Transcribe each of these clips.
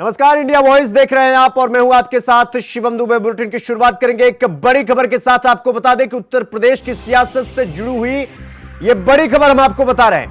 नमस्कार, India voice देख रहे हैं आप और मैं हूं आपके साथ शिवम दुबे। बुलेटिन की शुरुआत करेंगे एक बड़ी खबर के साथ। आपको बता दें कि उत्तर प्रदेश की सियासत से जुड़ी हुई यह बड़ी खबर हम आपको बता रहे हैं।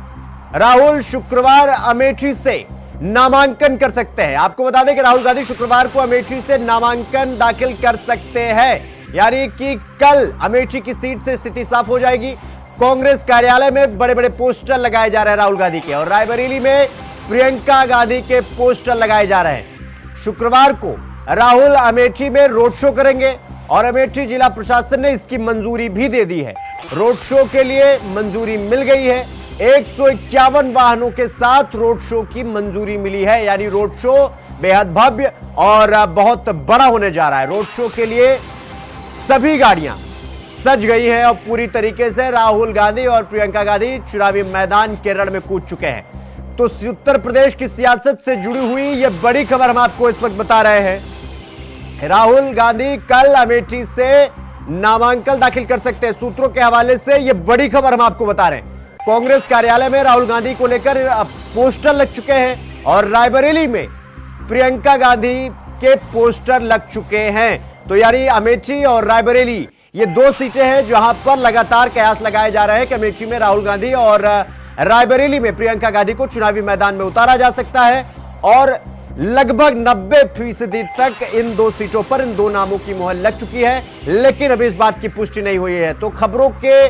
राहुल शुक्रवार अमेठी से नामांकन कर सकते हैं। आपको बता दें कि राहुल गांधी शुक्रवार को अमेठी से नामांकन दाखिल कर सकते हैं, यानी कि कल अमेठी की सीट से स्थिति साफ हो जाएगी। कांग्रेस कार्यालय में बड़े बड़े पोस्टर लगाए जा रहे हैं राहुल गांधी के, और रायबरेली में प्रियंका गांधी के पोस्टर लगाए जा रहे हैं। शुक्रवार को राहुल अमेठी में रोड शो करेंगे और अमेठी जिला प्रशासन ने इसकी मंजूरी भी दे दी है। रोड शो के लिए मंजूरी मिल गई है। 151 वाहनों के साथ रोड शो की मंजूरी मिली है, यानी रोड शो बेहद भव्य और बहुत बड़ा होने जा रहा है। रोड शो के लिए सभी गाड़ियां सज गई हैं और पूरी तरीके से राहुल गांधी और प्रियंका गांधी चुनावी मैदान के रण में कूद चुके हैं। तो उत्तर प्रदेश की सियासत से जुड़ी हुई यह बड़ी खबर हम आपको इस वक्त बता रहे हैं। राहुल गांधी कल अमेठी से नामांकन दाखिल कर सकते हैं। सूत्रों के हवाले से यह बड़ी खबर हम आपको बता रहे हैं। कांग्रेस कार्यालय में राहुल गांधी को लेकर पोस्टर लग चुके हैं और रायबरेली में प्रियंका गांधी के पोस्टर लग चुके हैं। तो यानी अमेठी और रायबरेली ये दो सीटें हैं जहां पर लगातार कयास लगाए जा रहे हैं कि अमेठी में राहुल गांधी और रायबरेली में प्रियंका गांधी को चुनावी मैदान में उतारा जा सकता है। और लगभग 90% तक इन दो सीटों पर इन दो नामों की मुहर लग चुकी है, लेकिन अभी इस बात की पुष्टि नहीं हुई है। तो खबरों के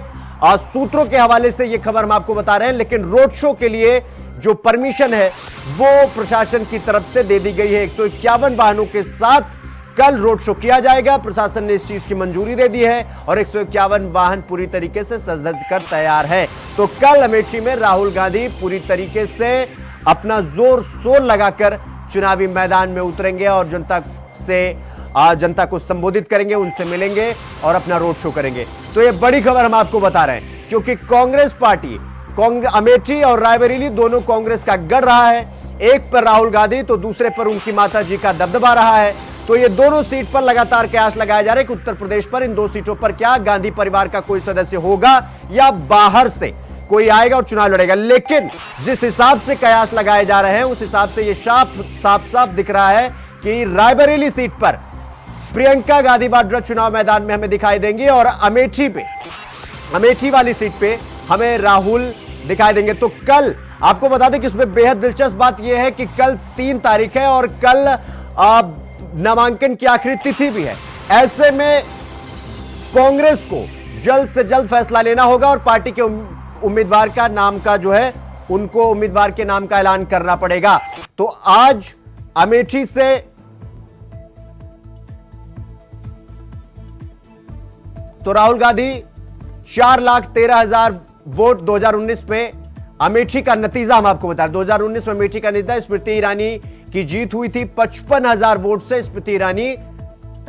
सूत्रों के हवाले से यह खबर हम आपको बता रहे हैं, लेकिन रोड शो के लिए जो परमिशन है वो प्रशासन की तरफ से दे दी गई है। 151 वाहनों के साथ कल रोड शो किया जाएगा। प्रशासन ने इस चीज की मंजूरी दे दी है और 151 वाहन पूरी तरीके से सज धज कर तैयार है। तो कल अमेठी में राहुल गांधी पूरी तरीके से अपना जोर शोर लगाकर चुनावी मैदान में उतरेंगे और जनता को संबोधित करेंगे, उनसे मिलेंगे और अपना रोड शो करेंगे। तो ये बड़ी खबर हम आपको बता रहे हैं, क्योंकि कांग्रेस पार्टी अमेठी और रायबरेली दोनों कांग्रेस का गढ़ रहा है। एक पर राहुल गांधी तो दूसरे पर उनकी माता जी का दबदबा रहा है। तो ये दोनों सीट पर लगातार कयास लगाया जा रहा है कि उत्तर प्रदेश पर इन दो सीटों पर क्या गांधी परिवार का कोई सदस्य होगा या बाहर से कोई आएगा और चुनाव लड़ेगा। लेकिन जिस हिसाब से कयास लगाए जा रहे हैं उस हिसाब से ये साफ दिख रहा है कि रायबरेली सीट पर प्रियंका गांधी वाड्रा चुनाव मैदान में हमें दिखाई देंगी और अमेठी वाली सीट पे हमें राहुल दिखाई देंगे। तो कल आपको बता दें कि इसमें बेहद दिलचस्प बात यह है कि कल 3 तारीख है और कल नामांकन की आखिरी तिथि भी है। ऐसे में कांग्रेस को जल्द से जल्द फैसला लेना होगा और पार्टी के उम्मीदवार का नाम का जो है उनको उम्मीदवार के नाम का ऐलान करना पड़ेगा। तो आज अमेठी से तो राहुल गांधी 4,13,000 वोट 2019 में अमेठी का नतीजा हम आपको बता रहे। 2019 में अमेठी का नतीजा स्मृति ईरानी की जीत हुई थी 55,000 वोट से। स्मृति ईरानी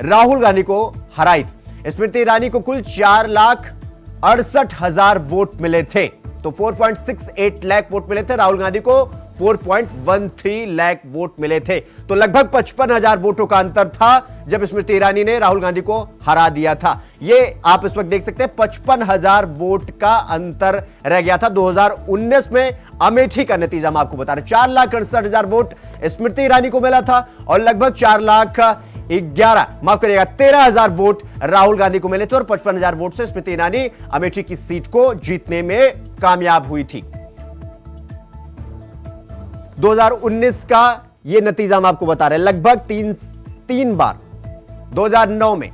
राहुल गांधी को हराई थी। स्मृति ईरानी को कुल 4,68,000 वोट मिले थे, तो 4.68 लाख वोट मिले थे। राहुल गांधी को 4.13 लाख वोट मिले थे। तो लगभग 55,000 वोटों का अंतर था जब स्मृति ईरानी ने राहुल गांधी को हरा दिया था। ये आप इस वक्त देख सकते हैं 55,000 वोट का अंतर रह गया था। 2019 में अमेठी का नतीजा हम आपको बता रहे, 4,68,000 वोट स्मृति ईरानी को मिला था और लगभग 13,000 वोट राहुल गांधी को मिले थे और 55,000 वोट से स्मृति ईरानी अमेठी की सीट को जीतने में कामयाब हुई थी। 2019 का यह नतीजा हम आपको बता रहे हैं। लगभग तीन बार 2009 में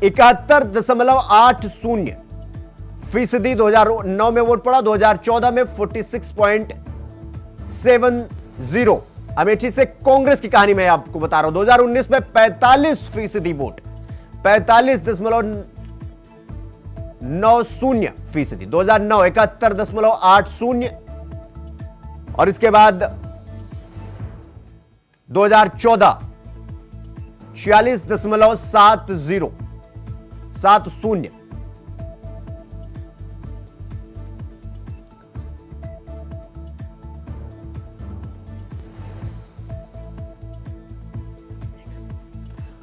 71.80% 2009 में वोट पड़ा। 2014 में 46.70। अमेठी से कांग्रेस की कहानी मैं आपको बता रहा हूं। 2019 में 45% वोट, 45.90%। 2009 71.80 और इसके बाद 2014 46.70।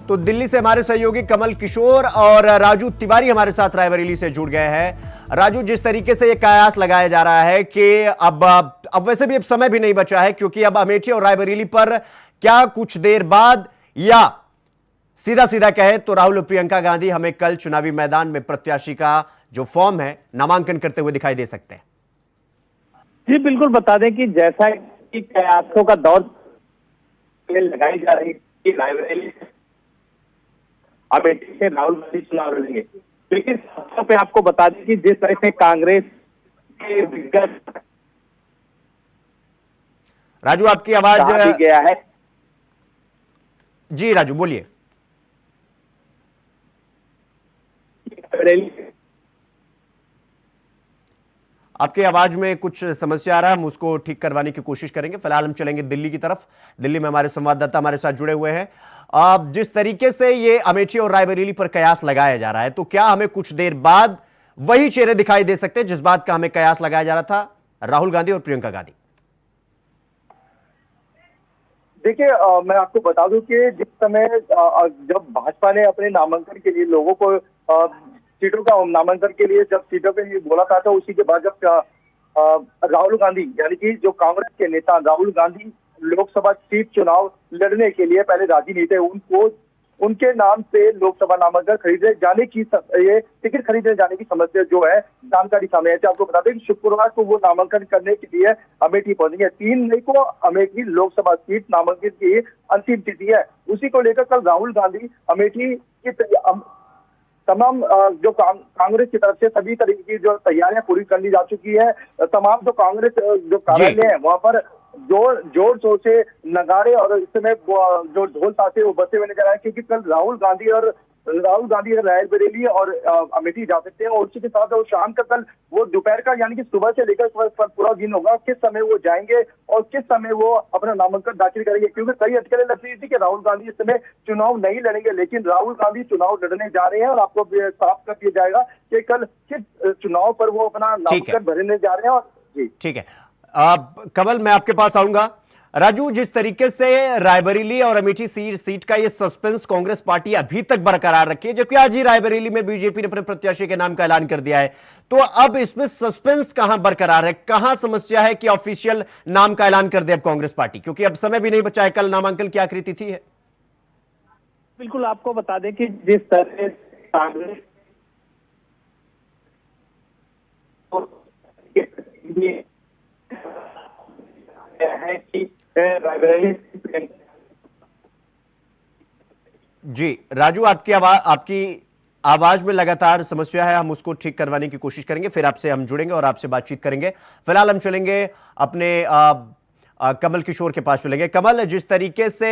तो दिल्ली से हमारे सहयोगी कमल किशोर और राजू तिवारी हमारे साथ रायबरेली से जुड़ गए हैं। राजू, जिस तरीके से यह कयास लगाया जा रहा है कि अब वैसे भी अब समय भी नहीं बचा है, क्योंकि अब अमेठी और रायबरेली पर क्या कुछ देर बाद, या सीधा सीधा कहे तो राहुल और प्रियंका गांधी हमें कल चुनावी मैदान में प्रत्याशी का जो फॉर्म है नामांकन करते हुए दिखाई दे सकते हैं? जी बिल्कुल, बता दें कि जैसा कि कयासों का दौर लगाई जा रही है, रायबरेली अमेठी से राहुल गांधी चुनाव लड़ेंगे, लेकिन सबसे पे आपको बता दें कि जिस तरह से कांग्रेस के दिग्गज राजू आपकी आवाज गया है। जी राजू बोलिए। आपकी आवाज में कुछ समस्या आ रहा है, हम उसको ठीक करवाने की कोशिश करेंगे। फिलहाल हम चलेंगे दिल्ली की तरफ। दिल्ली में हमारे संवाददाता हमारे साथ जुड़े हुए हैं। जिस तरीके से ये अमेठी और रायबरेली पर कयास लगाया जा रहा है, तो क्या हमें कुछ देर बाद वही चेहरे दिखाई दे सकते हैं जिस बात का हमें कयास लगाया जा रहा था, राहुल गांधी और प्रियंका गांधी? देखिए, मैं आपको बता दूं कि जिस समय जब भाजपा ने अपने नामांकन के लिए लोगों को सीटों का नामांकन के लिए जब सीटों पे बोला था, तो उसी के बाद जब राहुल गांधी यानी कि जो कांग्रेस के नेता राहुल गांधी लोकसभा सीट चुनाव लड़ने के लिए पहले राजी नहीं थे, उनको उनके नाम से लोकसभा नामांकन खरीदे जाने की ये टिकट खरीदे जाने की समस्या जो है जानकारी सामने आई। आपको बता दें कि शुक्रवार को वो नामांकन करने के लिए अमेठी पहुंचेंगे। 3 मई को अमेठी लोकसभा सीट नामांकन की अंतिम तिथि है। उसी को लेकर कल राहुल गांधी अमेठी की तमाम जो कांग्रेस की तरफ से सभी तरीके की जो तैयारियां पूरी कर ली जा चुकी है। तमाम जो कांग्रेस जो कार्यालय है वहां पर जोर शोर से नगाड़े और इस समय जो ढोल ताशे वो बसे हुए नजर आए, क्योंकि कल राहुल गांधी रायबरेली और अमेठी जा सकते हैं। और उसी के साथ वो शाम का कल वो दोपहर का यानी कि सुबह से लेकर पूरा दिन होगा, किस समय वो जाएंगे और किस समय वो अपना नामांकन दाखिल करेंगे। क्योंकि कई अटकलें लग रही थी कि राहुल गांधी इस समय चुनाव नहीं लड़ेंगे, लेकिन राहुल गांधी चुनाव लड़ने जा रहे हैं और आपको साफ कर दिया जाएगा कि कल किस चुनाव पर वो अपना नामांकन भरने जा रहे हैं। और जी ठीक है, कमल मैं आपके पास आऊंगा। राजू, जिस तरीके से रायबरेली और अमेठी सीट का ये सस्पेंस कांग्रेस पार्टी अभी तक बरकरार रखी है, जबकि आज ही रायबरेली में बीजेपी ने अपने प्रत्याशी के नाम का ऐलान कर दिया है, तो अब इसमें सस्पेंस कहां बरकरार है? कहां समस्या है कि ऑफिशियल नाम का ऐलान कर दे अब कांग्रेस पार्टी, क्योंकि अब समय भी नहीं बचा है, कल नामांकन की आखिरी तिथि है। बिल्कुल, आपको बता दें कि जिस तरह कांग्रेस है कि जी राजू, आपकी आवाज में लगातार समस्या है, हम उसको ठीक करवाने की कोशिश करेंगे, फिर आपसे हम जुड़ेंगे और आपसे बातचीत करेंगे। फिलहाल हम चलेंगे अपने कमल किशोर के पास चलेंगे। कमल, जिस तरीके से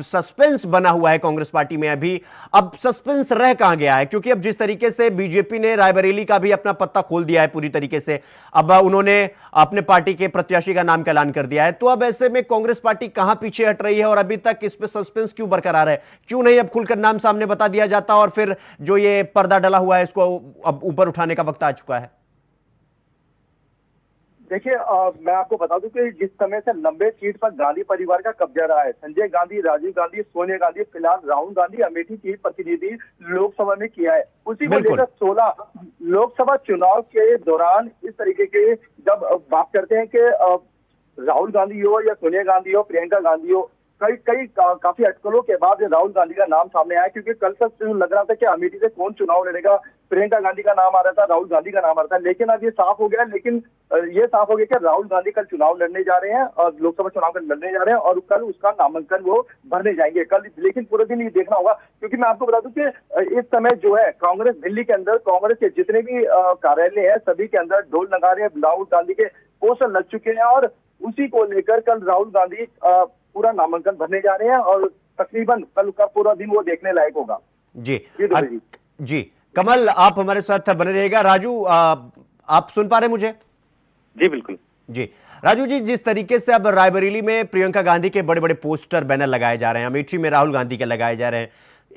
सस्पेंस बना हुआ है कांग्रेस पार्टी में, अभी अब सस्पेंस रह कहां गया है? क्योंकि अब जिस तरीके से बीजेपी ने रायबरेली का भी अपना पत्ता खोल दिया है पूरी तरीके से, अब उन्होंने अपने पार्टी के प्रत्याशी का नाम का ऐलान कर दिया है, तो अब ऐसे में कांग्रेस पार्टी कहां पीछे हट रही है और अभी तक इस पे सस्पेंस क्यों बरकरार है? क्यों नहीं अब खुलकर नाम सामने बता दिया जाता और फिर जो ये पर्दा डला हुआ है इसको अब ऊपर उठाने का वक्त आ चुका है? देखिए, मैं आपको बता दूं कि जिस समय से लंबे सीट पर गांधी परिवार का कब्जा रहा है, संजय गांधी, राजीव गांधी, सोनिया गांधी, फिलहाल राहुल गांधी अमेठी की प्रतिनिधि लोकसभा में किया है। उसी को लेकर 16 लोकसभा चुनाव के दौरान इस तरीके के जब बात करते हैं कि राहुल गांधी हो या सोनिया गांधी हो, प्रियंका गांधी हो, काफी अटकलों के बाद राहुल गांधी का नाम सामने आया। क्योंकि कल तक लग रहा था कि अमेठी से कौन चुनाव लड़ेगा, प्रियंका गांधी का नाम आ रहा था, राहुल गांधी का नाम आ रहा था, लेकिन अब ये साफ हो गया कि राहुल गांधी कल चुनाव लड़ने जा रहे हैं और लोकसभा चुनाव कल लड़ने जा रहे हैं और कल उसका नामांकन वो भरने जाएंगे कल। लेकिन पूरे दिन ये देखना होगा, क्योंकि मैं आपको बता दूं कि इस समय जो है कांग्रेस दिल्ली के अंदर कांग्रेस के जितने भी कार्यालय है सभी के अंदर ढोल नगाड़े राहुल गांधी के पोस्टर लग चुके हैं और उसी को लेकर कल राहुल गांधी पूरा नामांकन भरने जा रहे हैं और तकरीबन कल का पूरा दिन वो देखने लायक होगा। जी कमल, आप हमारे साथ बने रहेगा। राजू, आप सुन पा रहे मुझे? जी बिल्कुल। जी राजू जी, जिस तरीके से अब रायबरेली में प्रियंका गांधी के बड़े बड़े पोस्टर बैनर लगाए जा रहे हैं, अमेठी में राहुल गांधी के लगाए जा रहे हैं,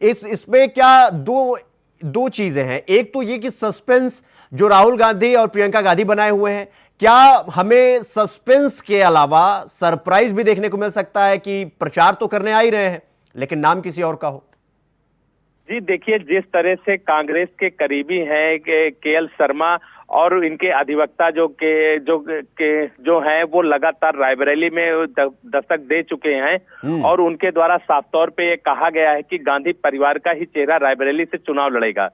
इसमें क्या दो चीजें हैं। एक तो ये कि सस्पेंस जो राहुल गांधी और प्रियंका गांधी बनाए हुए हैं, क्या हमें सस्पेंस के अलावा सरप्राइज भी देखने को मिल सकता है कि प्रचार तो करने आ ही रहे हैं लेकिन नाम किसी और का हो? जी देखिए, जिस तरह से कांग्रेस के करीबी हैं के एल शर्मा और इनके अधिवक्ता जो हैं वो लगातार रायबरेली में दस्तक दे चुके हैं और उनके द्वारा साफ तौर पे ये कहा गया है कि गांधी परिवार का ही चेहरा रायबरेली से चुनाव लड़ेगा।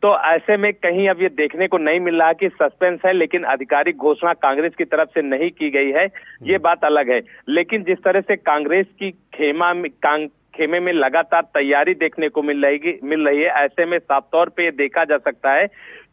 तो ऐसे में कहीं अब ये देखने को नहीं मिल रहा कि सस्पेंस है, लेकिन आधिकारिक घोषणा कांग्रेस की तरफ से नहीं की गई है, ये बात अलग है। लेकिन जिस तरह से कांग्रेस की खेमे में लगातार तैयारी देखने को मिल रही है, ऐसे में साफ तौर पे ये देखा जा सकता है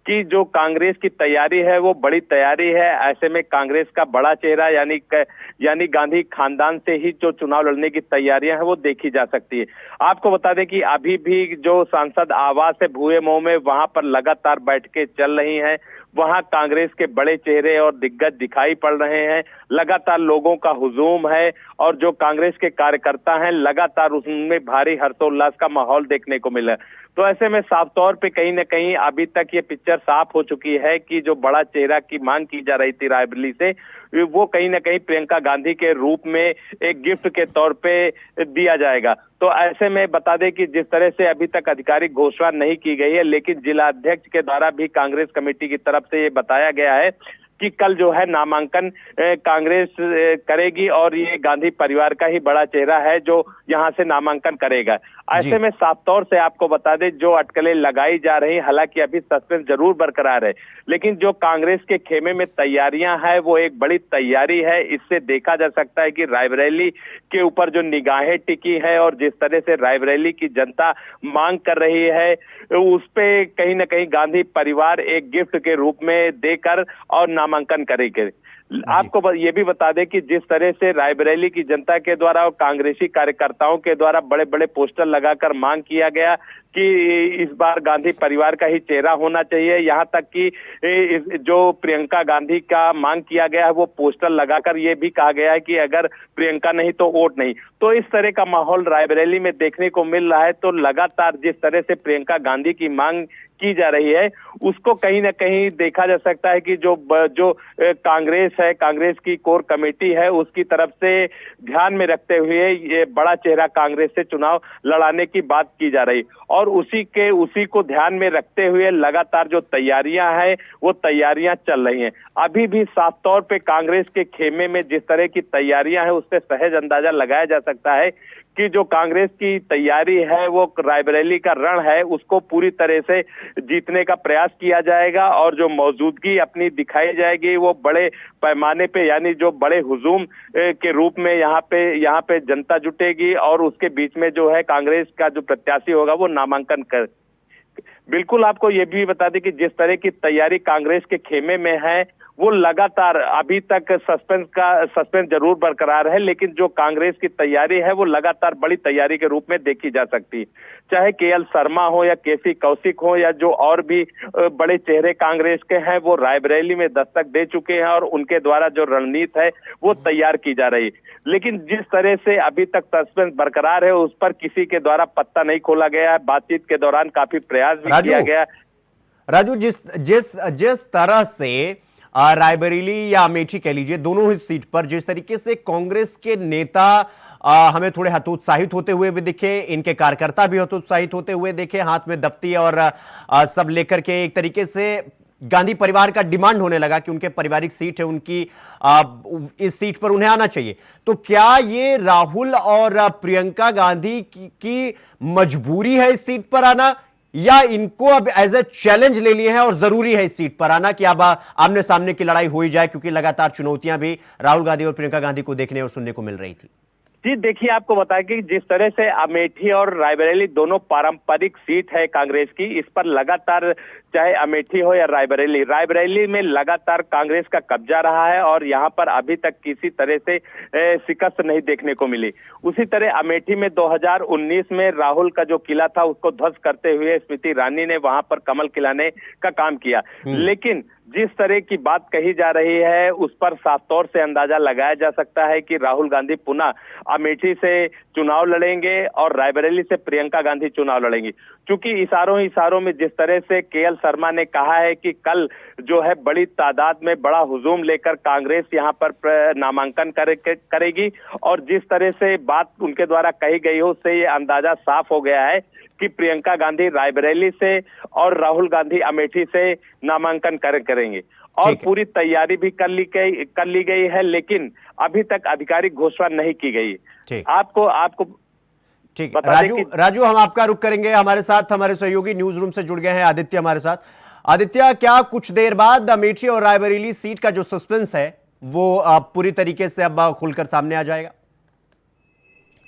कि जो कांग्रेस की तैयारी है वो बड़ी तैयारी है। ऐसे में कांग्रेस का बड़ा चेहरा यानी गांधी खानदान से ही जो चुनाव लड़ने की तैयारियां हैं वो देखी जा सकती है। आपको बता दें कि अभी भी जो सांसद आवास है भूए मोह में, वहां पर लगातार बैठकें चल रही हैं। वहां कांग्रेस के बड़े चेहरे और दिग्गज दिखाई पड़ रहे हैं, लगातार लोगों का हुजूम है और जो कांग्रेस के कार्यकर्ता हैं लगातार उसमें भारी हर्षोल्लास का माहौल देखने को मिला। तो ऐसे में साफ तौर पे कहीं ना कहीं अभी तक ये पिक्चर साफ हो चुकी है कि जो बड़ा चेहरा की मांग की जा रही थी रायबरेली से, वो कहीं ना कहीं प्रियंका गांधी के रूप में एक गिफ्ट के तौर पे दिया जाएगा। तो ऐसे में बता दें कि जिस तरह से अभी तक आधिकारिक घोषणा नहीं की गई है, लेकिन जिला अध्यक्ष के द्वारा भी कांग्रेस कमेटी की तरफ से ये बताया गया है कि कल जो है नामांकन कांग्रेस करेगी और ये गांधी परिवार का ही बड़ा चेहरा है जो यहाँ से नामांकन करेगा। ऐसे में साफ तौर से आपको बता दें जो अटकलें लगाई जा रही, हालांकि अभी सस्पेंस जरूर बरकरार है, लेकिन जो कांग्रेस के खेमे में तैयारियां हैं वो एक बड़ी तैयारी है। इससे देखा जा सकता है कि रायबरेली के ऊपर जो निगाहें टिकी है और जिस तरह से रायबरेली की जनता मांग कर रही है, उस पे कहीं ना कहीं गांधी परिवार एक गिफ्ट के रूप में देकर और नामांकन करेगी। आपको ये भी बता दें कि जिस तरह से रायबरेली की जनता के द्वारा और कांग्रेसी कार्यकर्ताओं के द्वारा बड़े बड़े पोस्टर लगाकर मांग किया गया कि इस बार गांधी परिवार का ही चेहरा होना चाहिए, यहाँ तक कि जो प्रियंका गांधी का मांग किया गया है वो पोस्टर लगाकर ये भी कहा गया है कि अगर प्रियंका नहीं तो वोट नहीं। तो इस तरह का माहौल रायबरेली में देखने को मिल रहा है। तो लगातार जिस तरह से प्रियंका गांधी की मांग की जा रही है उसको कहीं ना कहीं देखा जा सकता है कि जो कांग्रेस है, कांग्रेस की कोर कमेटी है, उसकी तरफ से ध्यान में रखते हुए ये बड़ा चेहरा कांग्रेस से चुनाव लड़ाने की बात की जा रही और उसी को ध्यान में रखते हुए लगातार जो तैयारियां हैं वो तैयारियां चल रही हैं। अभी भी साफ तौर पे कांग्रेस के खेमे में जिस तरह की तैयारियां हैं उससे सहज अंदाजा लगाया जा सकता है कि जो कांग्रेस की तैयारी है वो रायबरेली का रण है, उसको पूरी तरह से जीतने का प्रयास किया जाएगा और जो मौजूदगी अपनी दिखाई जाएगी वो बड़े पैमाने पे यानी जो बड़े हुजूम के रूप में यहाँ पे जनता जुटेगी और उसके बीच में जो है कांग्रेस का जो प्रत्याशी होगा वो नामांकन कर। बिल्कुल आपको ये भी बता दें कि जिस तरह की तैयारी कांग्रेस के खेमे में है वो लगातार अभी तक सस्पेंस जरूर बरकरार है, लेकिन जो कांग्रेस की तैयारी है वो लगातार बड़ी तैयारी के रूप में देखी जा सकती है। चाहे केएल शर्मा हो या केसी कौशिक हो या जो और भी बड़े चेहरे कांग्रेस के हैं वो रायबरेली में दस्तक दे चुके हैं और उनके द्वारा जो रणनीति है वो तैयार की जा रही। लेकिन जिस तरह से अभी तक सस्पेंस बरकरार है उस पर किसी के द्वारा पत्ता नहीं खोला गया है। बातचीत के दौरान काफी प्रयास भी किया गया। राजू, जिस तरह से रायबरेली या अमेठी कह लीजिए, दोनों ही सीट पर जिस तरीके से कांग्रेस के नेता हमें थोड़े हतोत्साहित होते हुए भी दिखे, इनके कार्यकर्ता भी हतोत्साहित होते हुए देखे, हाथ में दफ्ती और सब लेकर के एक तरीके से गांधी परिवार का डिमांड होने लगा कि उनके पारिवारिक सीट है, उनकी इस सीट पर उन्हें आना चाहिए। तो क्या ये राहुल और प्रियंका गांधी की मजबूरी है इस सीट पर आना या इनको अब एज ए चैलेंज ले लिए हैं और जरूरी है इस सीट पर आना कि अब आमने सामने की लड़ाई हो ही जाए, क्योंकि लगातार चुनौतियां भी राहुल गांधी और प्रियंका गांधी को देखने और सुनने को मिल रही थी? जी देखिए, आपको बताया कि जिस तरह से अमेठी और रायबरेली दोनों पारंपरिक सीट है कांग्रेस की, इस पर लगातार चाहे अमेठी हो या रायबरेली में लगातार कांग्रेस का कब्जा रहा है और यहाँ पर अभी तक किसी तरह से शिकस्त नहीं देखने को मिली। उसी तरह अमेठी में 2019 में राहुल का जो किला था उसको ध्वस्त करते हुए स्मृति ईरानी ने वहां पर कमल खिलाने का काम किया। लेकिन जिस तरह की बात कही जा रही है उस पर साफ तौर से अंदाजा लगाया जा सकता है कि राहुल गांधी पुनः अमेठी से चुनाव लड़ेंगे और रायबरेली से प्रियंका गांधी चुनाव लड़ेंगी। क्योंकि इशारों में जिस तरह से केएल शर्मा ने कहा है कि कल जो है बड़ी तादाद में बड़ा हुजूम लेकर कांग्रेस यहाँ पर नामांकन करेगी और जिस तरह से बात उनके द्वारा कही गई हो उससे ये अंदाजा साफ हो गया है कि प्रियंका गांधी रायबरेली से और राहुल गांधी अमेठी से नामांकन करेंगे और पूरी तैयारी भी कर ली गई है, लेकिन अभी तक आधिकारिक घोषणा नहीं की गई। आपको ठीक, राजू हम आपका रुख करेंगे। हमारे साथ हमारे सहयोगी न्यूज रूम से जुड़ गए हैं आदित्य हमारे साथ। आदित्य, क्या कुछ देर बाद अमेठी और रायबरेली सीट का जो सस्पेंस है वो पूरी तरीके से अब खुलकर सामने आ जाएगा?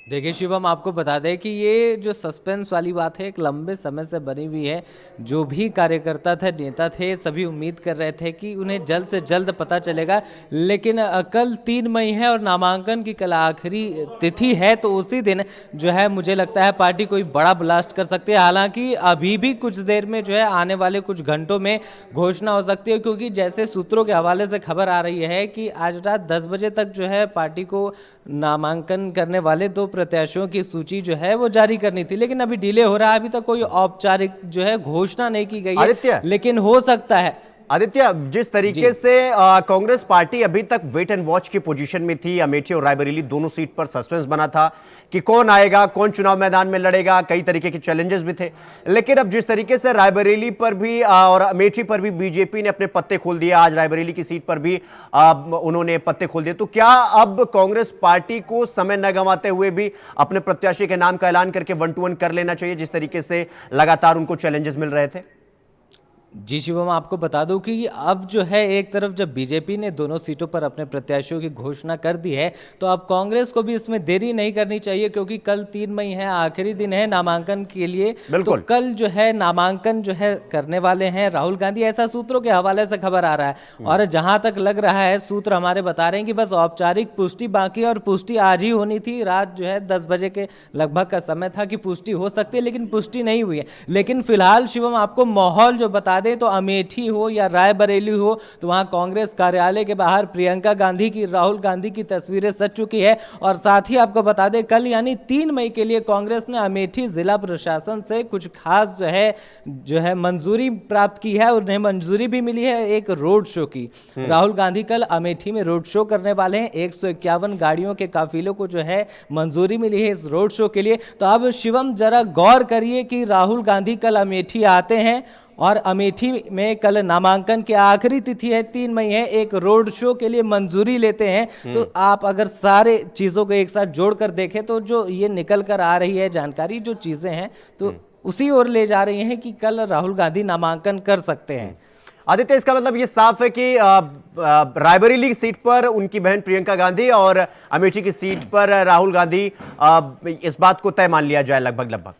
देखिए शिवम, आपको बता दें कि ये जो सस्पेंस वाली बात है एक लंबे समय से बनी हुई है। जो भी कार्यकर्ता थे, नेता थे, सभी उम्मीद कर रहे थे कि उन्हें जल्द से जल्द पता चलेगा, लेकिन कल 3 मई है और नामांकन की कल आखिरी तिथि है, तो उसी दिन जो है मुझे लगता है पार्टी कोई बड़ा ब्लास्ट कर सकती है। हालांकि अभी भी कुछ देर में जो है आने वाले कुछ घंटों में घोषणा हो सकती है, क्योंकि जैसे सूत्रों के हवाले से खबर आ रही है कि आज रात 10 बजे तक जो है पार्टी को नामांकन करने वाले 2 प्रत्याशियों की सूची जो है वो जारी करनी थी, लेकिन अभी डिले हो रहा है। अभी तक कोई औपचारिक जो है घोषणा नहीं की गई है, लेकिन हो सकता है। आदित्य, जिस तरीके से कांग्रेस पार्टी अभी तक वेट एंड वॉच की पोजीशन में थी, अमेठी और रायबरेली दोनों सीट पर सस्पेंस बना था कि कौन आएगा, कौन चुनाव मैदान में लड़ेगा, कई तरीके के चैलेंजेस भी थे, लेकिन अब जिस तरीके से रायबरेली पर भी और अमेठी पर भी बीजेपी ने अपने पत्ते खोल दिए, आज रायबरेली की सीट पर भी उन्होंने पत्ते खोल दिए, तो क्या अब कांग्रेस पार्टी को समय न गंवाते हुए भी अपने प्रत्याशी के नाम का ऐलान करके 1-2-1 कर लेना चाहिए, जिस तरीके से लगातार उनको चैलेंजेस मिल रहे थे? जी शिवम, आपको बता दूं कि अब जो है एक तरफ जब बीजेपी ने दोनों सीटों पर अपने प्रत्याशियों की घोषणा कर दी है, तो अब कांग्रेस को भी इसमें देरी नहीं करनी चाहिए, क्योंकि कल 3 मई है, आखिरी दिन है नामांकन के लिए। तो कल जो है नामांकन जो है करने वाले हैं राहुल गांधी, ऐसा सूत्रों के हवाले से खबर आ रहा है। और जहां तक लग रहा है, सूत्र हमारे बता रहे हैं कि बस औपचारिक पुष्टि बाकी, और पुष्टि आज ही होनी थी। रात जो है 10 बजे के लगभग का समय था कि पुष्टि हो सकती है, लेकिन पुष्टि नहीं हुई है। लेकिन फिलहाल शिवम, आपको माहौल जो बता दे, तो अमेठी हो या रायबरेली हो, तो वहां कांग्रेस कार्यालय के बाहर प्रियंका गांधी की, राहुल गांधी की तस्वीरें सज चुकी है। और साथ ही आपको बता दें, कल यानी 3 मई के लिए कांग्रेस ने अमेठी जिला प्रशासन से कुछ खास जो है मंजूरी प्राप्त की है। उन्हें मंजूरी भी मिली है एक रोड शो की। राहुल गांधी कल अमेठी में रोड शो करने वाले हैं। 151 गाड़ियों के काफिलों को जो है मंजूरी मिली है इस रोड शो के लिए। तो अब शिवम जरा गौर करिए कि राहुल गांधी कल अमेठी आते हैं और अमेठी में कल नामांकन की आखिरी तिथि है, 3 मई है, एक रोड शो के लिए मंजूरी लेते हैं। तो आप अगर सारे चीज़ों को एक साथ जोड़कर देखें, तो जो ये निकल कर आ रही है जानकारी, जो चीज़ें हैं, तो उसी ओर ले जा रही हैं कि कल राहुल गांधी नामांकन कर सकते हैं। आदित्य, इसका मतलब ये साफ है कि रायबरेली सीट पर उनकी बहन प्रियंका गांधी और अमेठी की सीट पर राहुल गांधी, इस बात को तय मान लिया जाए लगभग।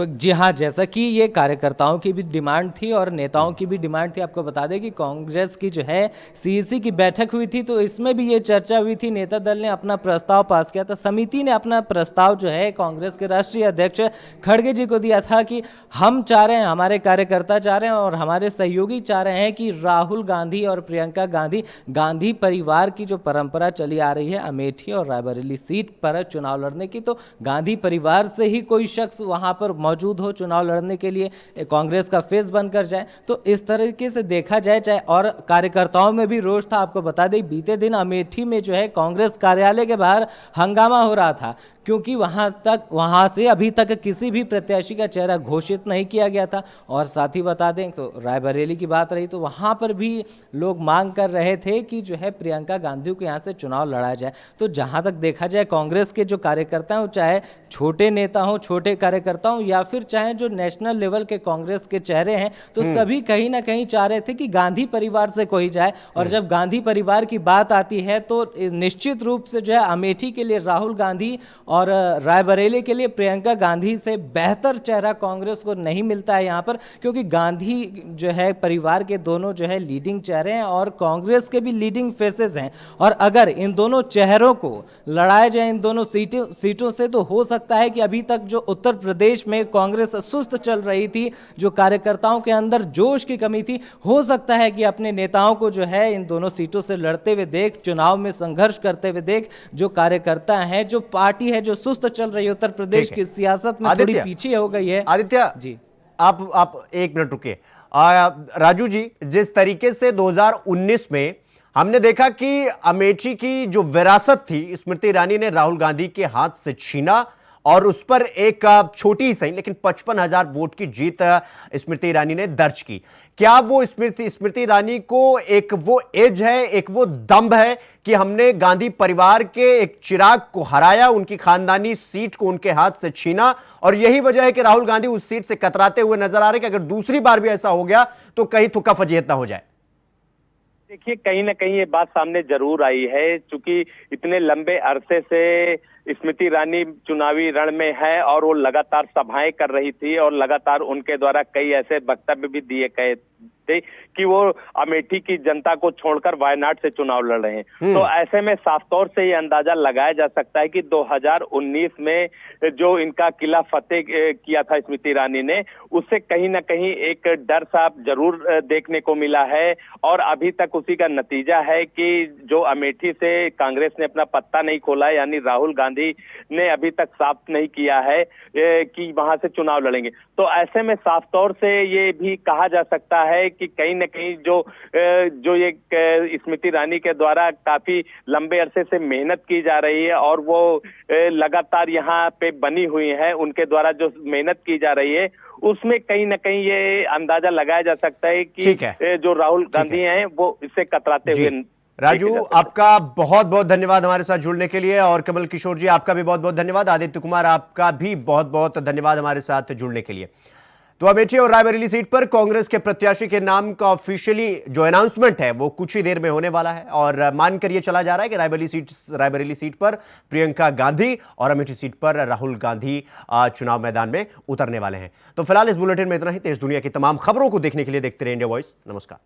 जी हाँ, जैसा कि ये कार्यकर्ताओं की भी डिमांड थी और नेताओं की भी डिमांड थी। आपको बता दें कि कांग्रेस की जो है सीईसी की बैठक हुई थी, तो इसमें भी ये चर्चा हुई थी। नेता दल ने अपना प्रस्ताव पास किया था। समिति ने अपना प्रस्ताव जो है कांग्रेस के राष्ट्रीय अध्यक्ष खड़गे जी को दिया था कि हम चाह रहे हैं, हमारे कार्यकर्ता चाह रहे हैं और हमारे सहयोगी चाह रहे हैं कि राहुल गांधी और प्रियंका गांधी, गांधी परिवार की जो परंपरा चली आ रही है अमेठी और रायबरेली सीट पर चुनाव लड़ने की, तो गांधी परिवार से ही कोई शख्स वहां पर मौजूद हो चुनाव लड़ने के लिए, कांग्रेस का फेस बनकर जाए। तो इस तरीके से देखा जाए, चाहे और कार्यकर्ताओं में भी रोष था। आपको बता दें, बीते दिन अमेठी में जो है कांग्रेस कार्यालय के बाहर हंगामा हो रहा था, क्योंकि वहां से अभी तक किसी भी प्रत्याशी का चेहरा घोषित नहीं किया गया था। और साथ ही बता दें, तो रायबरेली की बात रही, तो वहां पर भी लोग मांग कर रहे थे कि जो है प्रियंका गांधी को यहां से चुनाव लड़ाया जाए। तो जहां तक देखा जाए, कांग्रेस के जो कार्यकर्ता हो, चाहे छोटे नेता हो, छोटे कार्यकर्ता हो, या फिर चाहे जो नेशनल लेवल के कांग्रेस के चेहरे हैं, तो सभी कहीं ना कहीं चाह रहे थे कि गांधी परिवार से कोई जाए। और जब गांधी परिवार की बात आती है, तो निश्चित रूप से जो है अमेठी के लिए राहुल गांधी और रायबरेली के लिए प्रियंका गांधी से बेहतर चेहरा कांग्रेस को नहीं मिलता है यहाँ पर, क्योंकि गांधी जो है परिवार के दोनों जो है लीडिंग चेहरे हैं और कांग्रेस के भी लीडिंग फेसेस हैं। और अगर इन दोनों चेहरों को लड़ाया जाए इन दोनों सीटों से, तो हो सकता है कि अभी तक जो उत्तर प्रदेश में कांग्रेस सुस्त चल रही थी, जो कार्यकर्ताओं के अंदर जोश की कमी थी, हो सकता है कि अपने नेताओं को जो है इन दोनों सीटों से लड़ते हुए देख, चुनाव में संघर्ष करते हुए देख, जो कार्यकर्ता हैं, जो पार्टी है जो सुस्त चल रही है उत्तर प्रदेश की सियासत में, थोड़ी पीछे हो गई है। आदित्य जी, आप 1 मिनट रुकिए। राजू जी, जिस तरीके से 2019 में हमने देखा कि अमेठी की जो विरासत थी, स्मृति ईरानी ने राहुल गांधी के हाथ से छीना और उस पर एक छोटी सही लेकिन 55,000 वोट की जीत स्मृति ईरानी ने दर्ज की। क्या वो स्मृति ईरानी को एक वो एज है, एक वो दम्भ है कि हमने गांधी परिवार के एक चिराग को हराया, उनकी खानदानी सीट को उनके हाथ से छीना, और यही वजह है कि राहुल गांधी उस सीट से कतराते हुए नजर आ रहे कि अगर दूसरी बार भी ऐसा हो गया तो कहीं थुक्का फजीहत ना हो जाए? देखिए, कहीं ना कहीं ये बात सामने जरूर आई है, क्योंकि इतने लंबे अरसे से स्मृति ईरानी चुनावी रण में है और वो लगातार सभाएं कर रही थी और लगातार उनके द्वारा कई ऐसे वक्तव्य भी दिए गए थे कि वो अमेठी की जनता को छोड़कर वायनाड से चुनाव लड़ रहे हैं। तो ऐसे में साफ तौर से ये अंदाजा लगाया जा सकता है कि 2019 में जो इनका किला फतेह किया था स्मृति ईरानी ने, उससे कहीं ना कहीं एक डर सा जरूर देखने को मिला है। और अभी तक उसी का नतीजा है कि जो अमेठी से कांग्रेस ने अपना पत्ता नहीं खोला है, यानी राहुल गांधी ने अभी तक साफ नहीं किया है कि वहां से चुनाव लड़ेंगे। तो ऐसे में साफ तौर से ये भी कहा जा सकता है कि कहीं न कहीं जो ये स्मृति ईरानी के द्वारा काफी लंबे अरसे से मेहनत की जा रही है और वो लगातार यहाँ पे बनी हुई है, उनके द्वारा जो मेहनत की जा रही है, उसमें कहीं ना कहीं ये अंदाजा लगाया जा सकता है कि जो राहुल गांधी हैं वो इससे कतराते हुए। राजू, आपका बहुत बहुत धन्यवाद हमारे साथ जुड़ने के लिए, और कमल किशोर जी आपका भी बहुत बहुत धन्यवाद। आदित्य कुमार आपका भी बहुत बहुत धन्यवाद हमारे साथ जुड़ने के लिए। तो अमेठी और रायबरेली सीट पर कांग्रेस के प्रत्याशी के नाम का ऑफिशियली जो अनाउंसमेंट है वो कुछ ही देर में होने वाला है, और मानकर यह चला जा रहा है कि रायबरेली सीट पर प्रियंका गांधी और अमेठी सीट पर राहुल गांधी चुनाव मैदान में उतरने वाले हैं। तो फिलहाल इस बुलेटिन में इतना ही। देश दुनिया की तमाम खबरों को देखने के लिए देखते रहिए इंडिया वॉइस। नमस्कार।